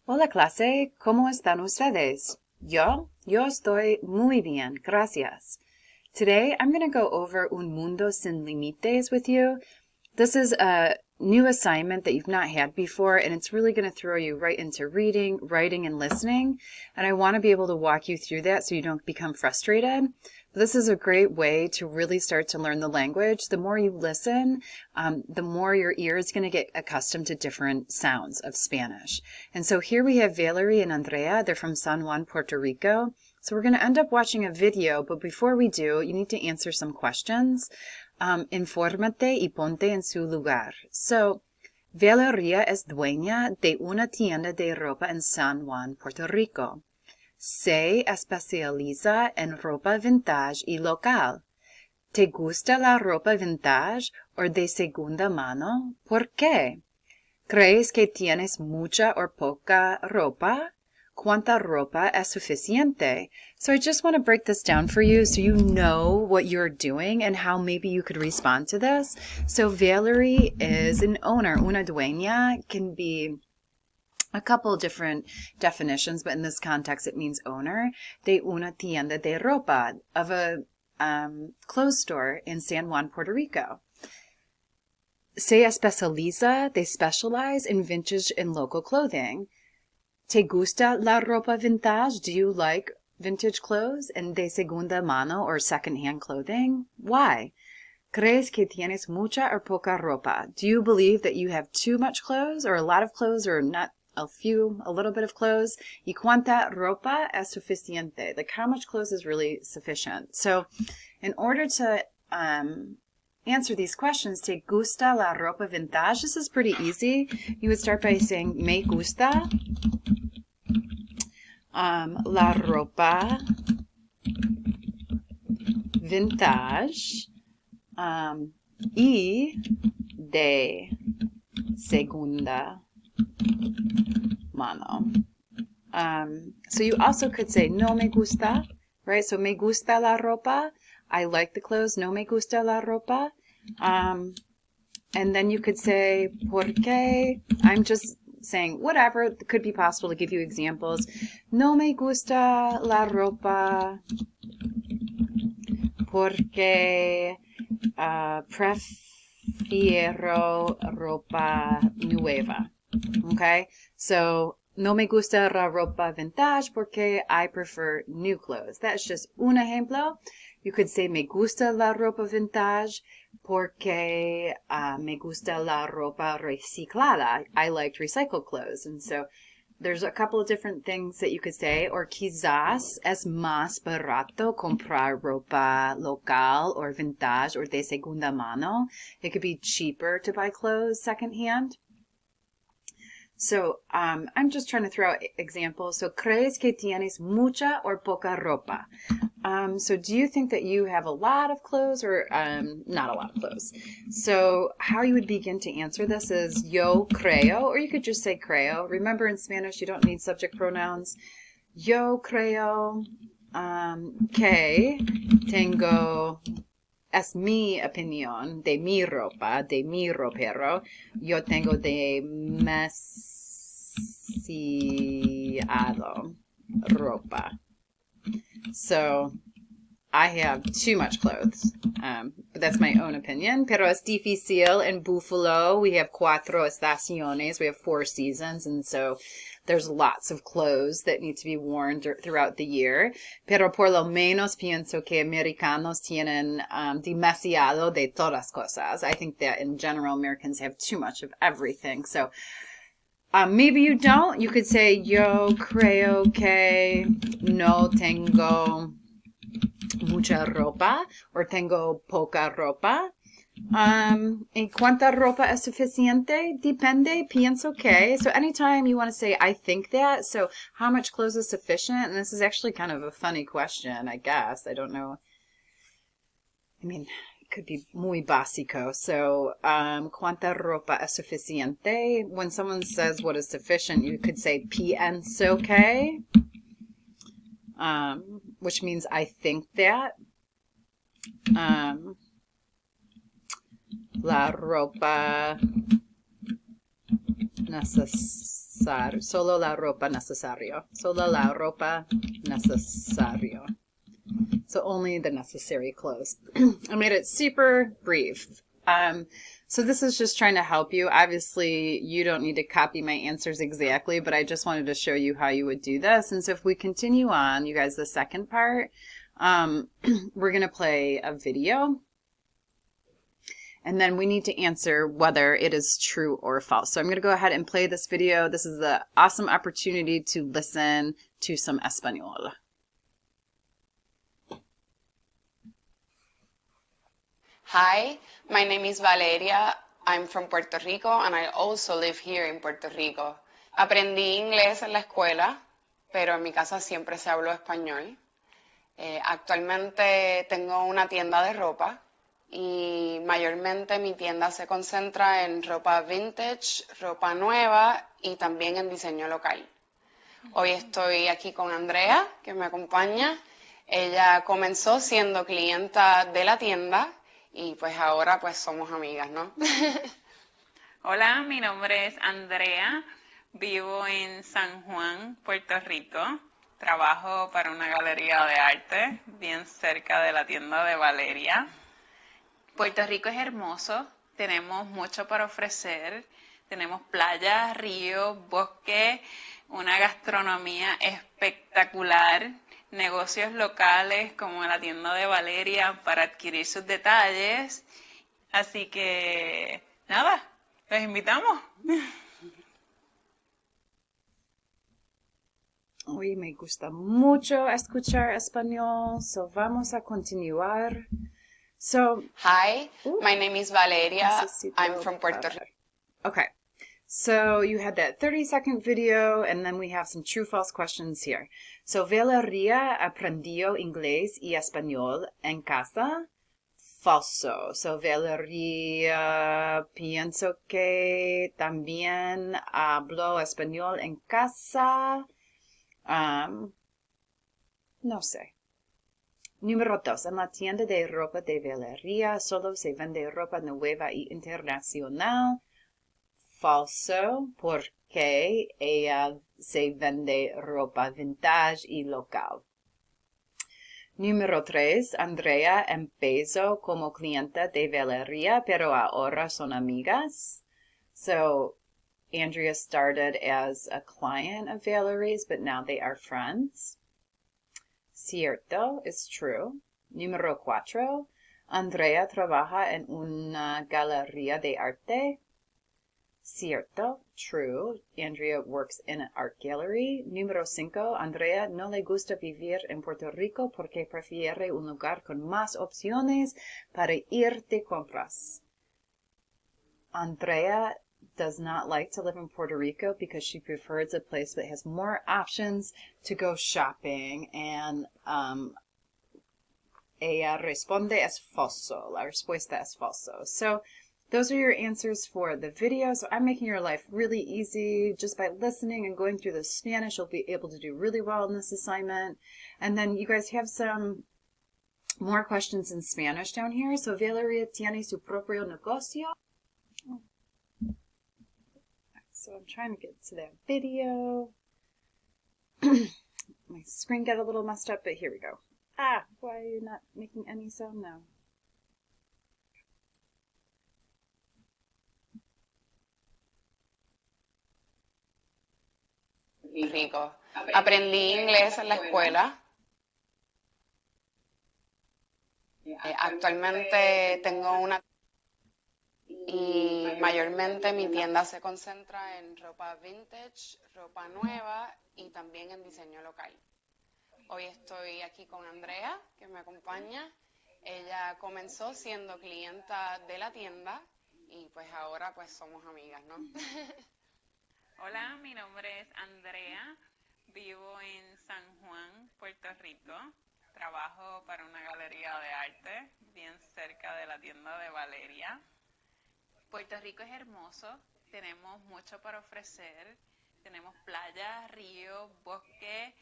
Hola clase, ¿cómo están ustedes? Yo estoy muy bien, gracias. Today I'm going to go over Un Mundo Sin Límites with you. This is a new assignment that you've not had before, and it's really going to throw you right into reading, writing, and listening. And I want to be able to walk you through that so you don't become frustrated. But this is a great way to really start to learn the language. The more you listen, the more your ear is going to get accustomed to different sounds of Spanish. And so here we have Valerie and Andrea. They're from San Juan, Puerto Rico. So we're going to end up watching a video, but before we do, you need to answer some questions. Infórmate y ponte en su lugar. So, Valeria es dueña de una tienda de ropa en San Juan, Puerto Rico. Se especializa en ropa vintage y local. ¿Te gusta la ropa vintage o de segunda mano? ¿Por qué? ¿Crees que tienes mucha o poca ropa? ¿Cuánta ropa es suficiente? So I just want to break this down for you so you know what you're doing and how maybe you could respond to this. So Valerie is an owner. Una dueña can be a couple different definitions, but in this context it means owner. De una tienda de ropa, of a clothes store in San Juan, Puerto Rico. Se especializa, they specialize in vintage and local clothing. ¿Te gusta la ropa vintage? Do you like vintage clothes and de segunda mano or secondhand clothing? Why? ¿Crees que tienes mucha or poca ropa? Do you believe that you have too much clothes or a lot of clothes or not a little bit of clothes? ¿Y cuánta ropa es suficiente? Like how much clothes is really sufficient? So in order to answer these questions, ¿te gusta la ropa vintage? This is pretty easy. You would start by saying, me gusta la ropa vintage y de segunda mano. So you also could say no me gusta, right? So me gusta la ropa. I like the clothes. No me gusta la ropa. And then you could say porque. I'm just saying whatever. It could be possible to give you examples. No me gusta la ropa porque prefiero ropa nueva. Okay, so no me gusta la ropa vintage porque I prefer new clothes. That's just un ejemplo. You could say me gusta la ropa vintage porque me gusta la ropa reciclada. I liked recycled clothes. And so there's a couple of different things that you could say. Or quizás es más barato comprar ropa local or vintage or de segunda mano. It could be cheaper to buy clothes secondhand. So I'm just trying to throw out examples. So, ¿crees que tienes mucha or poca ropa? So do you think that you have a lot of clothes or not a lot of clothes? So how you would begin to answer this is yo creo, or you could just say creo. Remember in Spanish, you don't need subject pronouns. Yo creo que tengo... Es mi opinión de mi ropa, de mi ropero. Yo tengo demasiado ropa. So I have too much clothes, but that's my own opinion. Pero es difícil. In Buffalo, we have 4 estaciones. We have 4 seasons, and so there's lots of clothes that need to be worn throughout the year. Pero por lo menos pienso que americanos tienen demasiado de todas cosas. I think that in general, Americans have too much of everything. So maybe you don't. You could say, yo creo que no tengo mucha ropa, or tengo poca ropa. ¿Y cuánta ropa es suficiente? Depende, pienso que. So anytime you want to say, I think that, so how much clothes is sufficient? And this is actually kind of a funny question, I guess. I don't know. I mean, it could be muy básico. So, ¿cuánta ropa es suficiente? When someone says what is sufficient, you could say pienso que, which means I think that. La ropa necesario. Solo la ropa necesario. Solo la ropa necesario. So only the necessary clothes. I made it super brief. So this is just trying to help you. Obviously, you don't need to copy my answers exactly, but I just wanted to show you how you would do this. And so if we continue on, you guys, the second part, we're going to play a video. And then we need to answer whether it is true or false. So I'm going to go ahead and play this video. This is the awesome opportunity to listen to some Espanol. Hi, my name is Valeria. I'm from Puerto Rico and I also live here in Puerto Rico. Aprendí inglés en la escuela, pero en mi casa siempre se habló español. Actualmente tengo una tienda de ropa y mayormente mi tienda se concentra en ropa vintage, ropa nueva y también en diseño local. Hoy estoy aquí con Andrea, que me acompaña. Ella comenzó siendo clienta de la tienda y pues ahora pues somos amigas, ¿no? Hola, mi nombre es Andrea, vivo en San Juan, Puerto Rico. Trabajo para una galería de arte bien cerca de la tienda de Valeria. Puerto Rico es hermoso, tenemos mucho para ofrecer. Tenemos playas, ríos, bosques, una gastronomía espectacular, negocios locales como la tienda de Valeria para adquirir sus detalles. Así que, nada, los invitamos. Hoy me gusta mucho escuchar español, so vamos a continuar. So, Hi, my name is Valeria. I'm necesito from Puerto Rico. Okay, so you had that 30-second video, and then we have some true-false questions here. So, Valeria aprendió inglés y español en casa. Falso. So, Valeria pienso que también habló español en casa. No sé. Número 2. En la tienda de ropa de Valeria solo se vende ropa nueva y internacional. Falso, porque ella se vende ropa vintage y local. Número 3. Andrea empezó como clienta de Valeria, pero ahora son amigas. So, Andrea started as a client of Valerie's, but now they are friends. Cierto, is true. Número 4. Andrea trabaja en una galería de arte. Cierto, true. Andrea works in an art gallery. Número 5. Andrea no le gusta vivir en Puerto Rico porque prefiere un lugar con más opciones para ir de compras. Andrea does not like to live in Puerto Rico because she prefers a place that has more options to go shopping. And ella responde es falso. La respuesta es falso. So those are your answers for the video. So I'm making your life really easy. Just by listening and going through the Spanish, you'll be able to do really well in this assignment. And then you guys have some more questions in Spanish down here. So Valeria tiene su propio negocio. So I'm trying to get to that video. My screen got a little messed up, but here we go. Why are you not making any sound now? Rico. Aprendí inglés en la escuela. Actualmente tengo una y mayormente mi tienda se concentra en ropa vintage, ropa nueva y también en diseño local. Hoy estoy aquí con Andrea, que me acompaña. Ella comenzó siendo clienta de la tienda y pues ahora pues somos amigas, ¿no? Hola, mi nombre es Andrea, vivo en San Juan, Puerto Rico. Trabajo para una galería de arte bien cerca de la tienda de Valeria. Puerto Rico es hermoso, tenemos mucho para ofrecer, tenemos playas, ríos, bosques,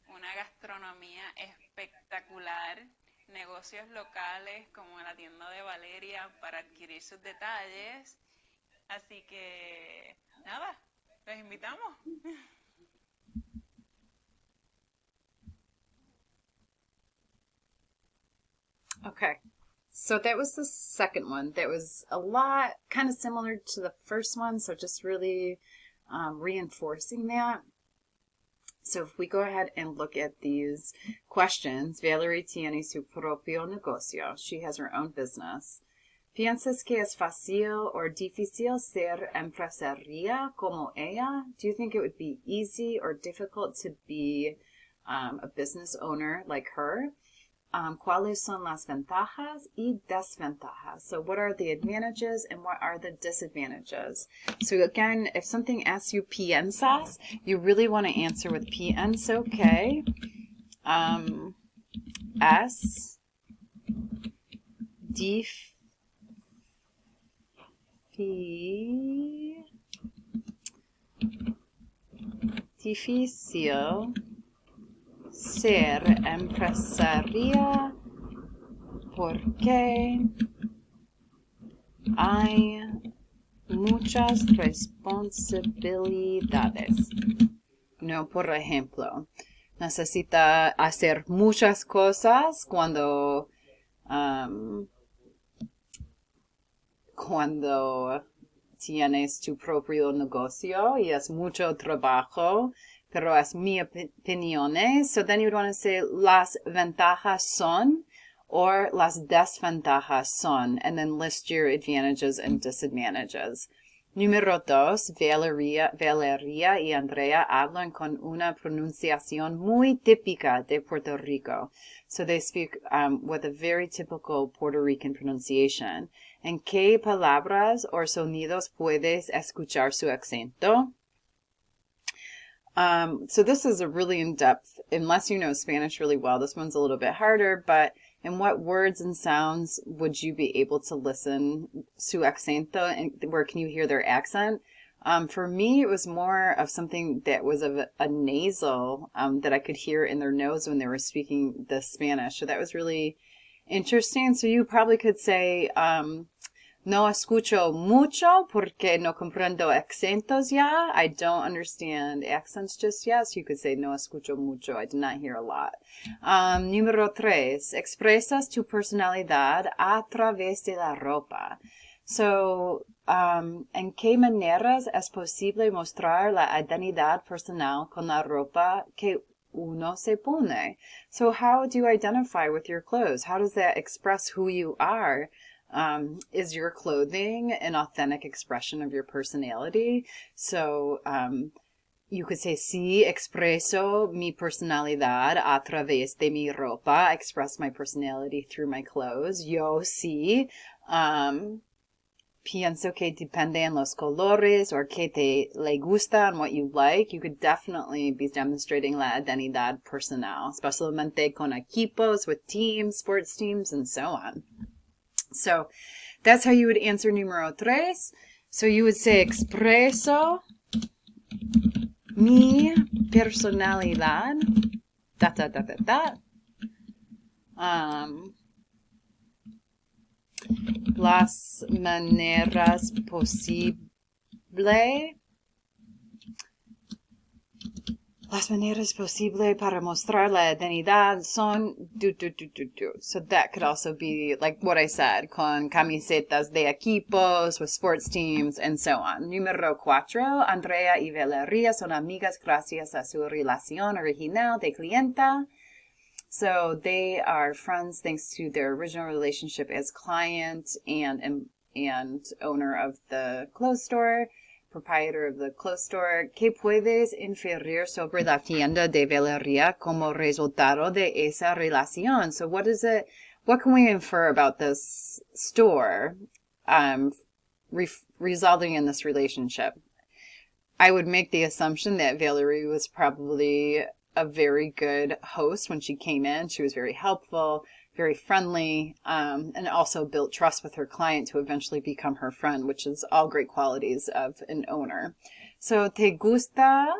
una gastronomía espectacular, negocios locales como la tienda de Valeria para adquirir sus detalles. Así que, nada, Les invitamos. Okay, so that was the second one. That was a lot kind of similar to the first one, so just really reinforcing that. So if we go ahead and look at these questions, Valerie tiene su propio negocio. She has her own business. ¿Piensas que es fácil or difícil ser empresaria como ella? Do you think it would be easy or difficult to be a business owner like her? ¿Cuáles son las ventajas y desventajas? So what are the advantages and what are the disadvantages? So again, if something asks you piensas, you really want to answer with pienso que es difícil ser empresaria porque hay muchas responsabilidades. No, por ejemplo, necesita hacer muchas cosas cuando tienes tu propio negocio y es mucho trabajo, pero es mi opinión. So then you would want to say las ventajas son or las desventajas son, and then list your advantages and disadvantages. Número 2, Valeria y Andrea hablan con una pronunciación muy típica de Puerto Rico. So they speak with a very typical Puerto Rican pronunciation. ¿En qué palabras o sonidos puedes escuchar su acento? So this is a really in-depth, unless you know Spanish really well, this one's a little bit harder, but in what words and sounds would you be able to listen su acento, and where can you hear their accent? For me, it was more of something that was of a nasal that I could hear in their nose when they were speaking the Spanish. So that was really interesting. So you probably could say, no escucho mucho porque no comprendo acentos ya. I don't understand accents just yet. So you could say no escucho mucho. I did not hear a lot. Número 3. Expresas tu personalidad a través de la ropa. So, ¿en qué maneras es posible mostrar la identidad personal con la ropa que uno se pone? So how do you identify with your clothes? How does that express who you are? Is your clothing an authentic expression of your personality? So you could say, sí, expreso mi personalidad a través de mi ropa. I express my personality through my clothes. Yo sí. Pienso que depende en los colores or que te le gusta and what you like. You could definitely be demonstrating la identidad personal, especialmente con equipos, with teams, sports teams, and so on. So that's how you would answer número 3. So you would say, expreso mi personalidad, da, da, da, da, da. Las maneras posible para mostrar la identidad son do. So that could also be like what I said, con camisetas de equipos, with sports teams, and so on. Número 4, Andrea y Valeria son amigas gracias a su relación original de clienta. So they are friends thanks to their original relationship as client and owner of the clothes store, proprietor of the clothes store. ¿Qué puedes inferir sobre la tienda de Valeria como resultado de esa relación? So what can we infer about this store resulting in this relationship? I would make the assumption that Valerie was probably a very good host when she came in. She was very helpful, very friendly, and also built trust with her client to eventually become her friend, which is all great qualities of an owner. So, ¿te gusta?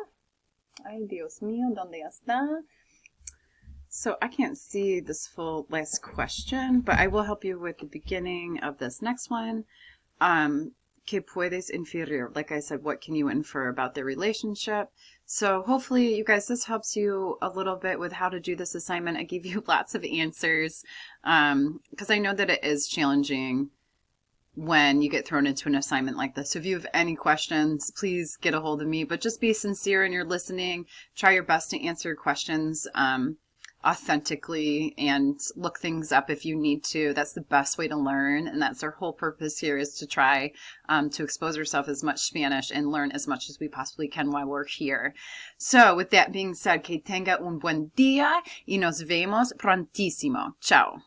Ay, Dios mío, ¿dónde está? So I can't see this full last question, but I will help you with the beginning of this next one. ¿Qué puedes inferir? Like I said, what can you infer about their relationship? So hopefully, you guys, this helps you a little bit with how to do this assignment. I gave you lots of answers because I know that it is challenging when you get thrown into an assignment like this. So if you have any questions, please get a hold of me, but just be sincere in your listening. Try your best to answer questions authentically and look things up if you need to. That's the best way to learn. And that's our whole purpose here, is to try to expose ourselves as much Spanish and learn as much as we possibly can while we're here. So with that being said, que tenga un buen día y nos vemos prontísimo. Ciao.